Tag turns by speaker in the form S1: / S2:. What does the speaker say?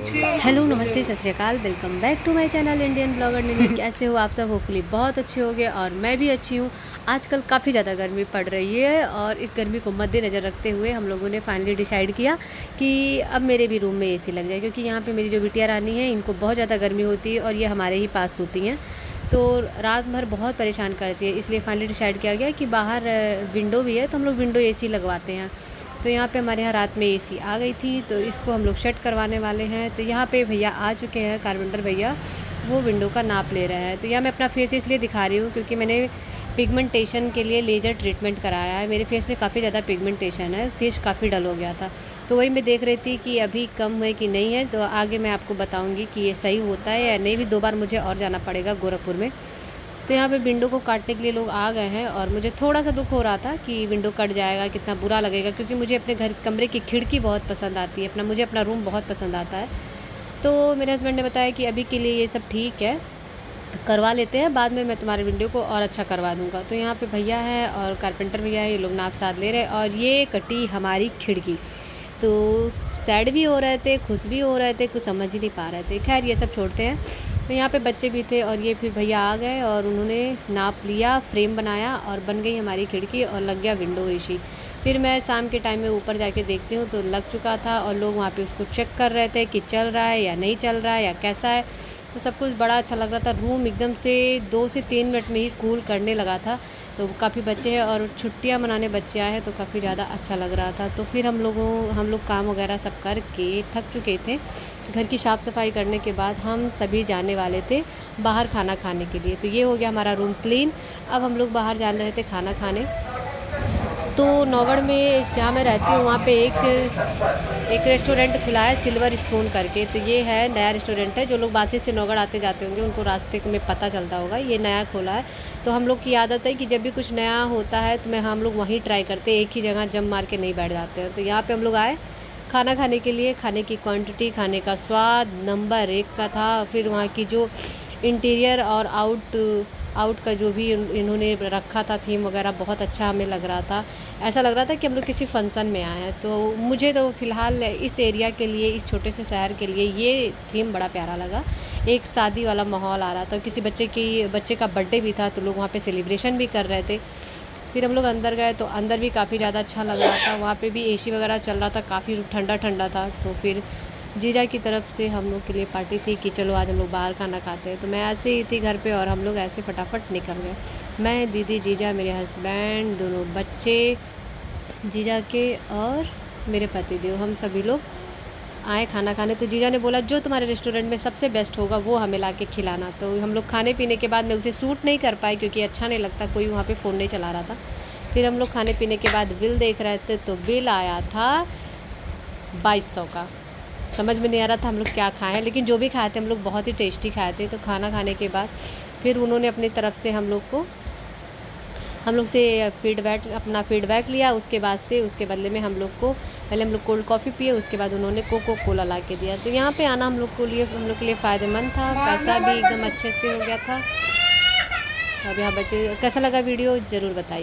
S1: Hello नमस्ते सत श्री अकाल, welcome back to my channel Indian blogger Neelam. कैसे हो आप सब? होपफुली बहुत अच्छे होंगे और मैं भी अच्छी हूँ। आजकल काफ़ी ज़्यादा गर्मी पड़ रही है और इस गर्मी को मद्देनज़र रखते हुए हम लोगों ने फाइनली डिसाइड किया कि अब मेरे भी रूम में एसी लग जाए, क्योंकि यहाँ पे मेरी जो बिटिया रानी है इनको बहुत ज़्यादा गर्मी होती है और ये हमारे ही पास होती हैं, तो रात भर बहुत परेशान करती है। इसलिए फाइनली डिसाइड किया गया कि बाहर विंडो भी है तो हम लोग विंडो एसी लगवाते हैं। तो यहाँ पे हमारे यहाँ रात में एसी आ गई थी, तो इसको हम लोग सेट करवाने वाले हैं। तो यहाँ पे भैया आ चुके हैं, कारपेंटर भैया, वो विंडो का नाप ले रहे हैं। तो यहाँ मैं अपना फेस इसलिए दिखा रही हूँ क्योंकि मैंने पिगमेंटेशन के लिए लेज़र ट्रीटमेंट कराया है। मेरे फेस में काफ़ी ज़्यादा पिगमेंटेशन है, फेस काफ़ी डल हो गया था, तो वही मैं देख रही थी कि अभी कम हुए कि नहीं है। तो आगे मैं आपको बताऊँगी कि ये सही होता है या नहीं। भी 2 बार मुझे और जाना पड़ेगा गोरखपुर में। तो यहाँ पे विंडो को काटने के लिए लोग आ गए हैं और मुझे थोड़ा सा दुख हो रहा था कि विंडो कट जाएगा, कितना बुरा लगेगा, क्योंकि मुझे अपने घर कमरे की खिड़की बहुत पसंद आती है, मुझे अपना रूम बहुत पसंद आता है। तो मेरे हस्बैंड ने बताया कि अभी के लिए ये सब ठीक है, करवा लेते हैं, बाद में मैं तुम्हारे विंडो को और अच्छा करवा दूँगा। तो यहाँ पे भैया है और कारपेंटर भैया है, ये लोग नाप साथ ले रहे हैं और ये कटी हमारी खिड़की। तो सैड भी हो रहे थे, खुश भी हो रहे थे, कुछ समझ ही नहीं पा रहे थे। खैर ये सब छोड़ते हैं। तो यहाँ पे बच्चे भी थे और ये फिर भैया आ गए और उन्होंने नाप लिया, फ्रेम बनाया और बन गई हमारी खिड़की और लग गया विंडो एसी। फिर मैं शाम के टाइम में ऊपर जाके देखती हूँ तो लग चुका था और लोग वहाँ पे उसको चेक कर रहे थे कि चल रहा है या नहीं चल रहा है या कैसा है। तो सब कुछ बड़ा अच्छा लग रहा था। रूम एकदम से 2 से 3 मिनट में ही कूल करने लगा था। तो काफ़ी बच्चे हैं और छुट्टियां मनाने बच्चे आए हैं, तो काफ़ी ज़्यादा अच्छा लग रहा था। तो फिर हम लोग काम वगैरह सब करके थक चुके थे। घर की साफ़ सफाई करने के बाद हम सभी जाने वाले थे बाहर खाना खाने के लिए। तो ये हो गया हमारा रूम क्लीन। अब हम लोग बाहर जा रहे थे खाना खाने। तो नौगढ़ में जहाँ मैं रहती हूँ वहाँ पे एक रेस्टोरेंट खुला है, सिल्वर स्पून करके। तो ये है नया रेस्टोरेंट है। जो लोग बासी से नौगढ़ आते जाते होंगे उनको रास्ते में पता चलता होगा, ये नया खोला है। तो हम लोग की आदत है कि जब भी कुछ नया होता है तो हम लोग वहीं ट्राई करते हैं, एक ही जगह जम मार के नहीं बैठ जाते हैं। तो यहाँ पे हम लोग आए खाना खाने के लिए। खाने की क्वांटिटी, खाने का स्वाद नंबर 1 का था। फिर वहाँ की जो इंटीरियर और आउट का जो भी इन्होंने रखा था थीम वगैरह, बहुत अच्छा हमें लग रहा था। ऐसा लग रहा था कि हम लोग किसी फंक्शन में आए हैं। तो मुझे तो फ़िलहाल इस एरिया के लिए, इस छोटे से शहर के लिए ये थीम बड़ा प्यारा लगा। एक शादी वाला माहौल आ रहा था, किसी बच्चे का बर्थडे भी था, तो लोग वहाँ पे सेलिब्रेशन भी कर रहे थे। फिर हम लोग अंदर गए तो अंदर भी काफ़ी ज़्यादा अच्छा लग रहा था। वहाँ पे भी एसी वगैरह चल रहा था, काफ़ी ठंडा ठंडा था। तो फिर जीजा की तरफ से हम लोग के लिए पार्टी थी कि चलो आज हम लोग बाहर खाना खाते हैं। तो मैं ऐसे ही थी घर पे और हम लोग ऐसे फटाफट निकल गए। मैं, दीदी, जीजा, मेरे हस्बैंड, दोनों बच्चे जीजा के और मेरे पति देव, हम सभी लोग आए खाना खाने। तो जीजा ने बोला जो तुम्हारे रेस्टोरेंट में सबसे बेस्ट होगा वो हमें ला के खिलाना। तो हम लोग खाने पीने के बाद मैं उसे सूट नहीं कर पाई क्योंकि अच्छा नहीं लगता, कोई वहाँ पे फ़ोन नहीं चला रहा था। फिर हम लोग खाने पीने के बाद बिल देख रहे थे, तो बिल आया था 2200 का। समझ में नहीं आ रहा था हम लोग क्या खाएं, लेकिन जो भी खाए थे हम लोग बहुत ही टेस्टी खाए थे। तो खाना खाने के बाद फिर उन्होंने अपनी तरफ से हम लोग से अपना फीडबैक लिया। उसके बदले में हम लोग कोल्ड कॉफ़ी पिए, उसके बाद उन्होंने कोको कोला ला के दिया। तो यहाँ पे आना हम लोग के लिए फ़ायदेमंद था। पैसा भी एकदम अच्छे से हो गया था। अब यहाँ बच्चे, कैसा लगा वीडियो ज़रूर बताइए।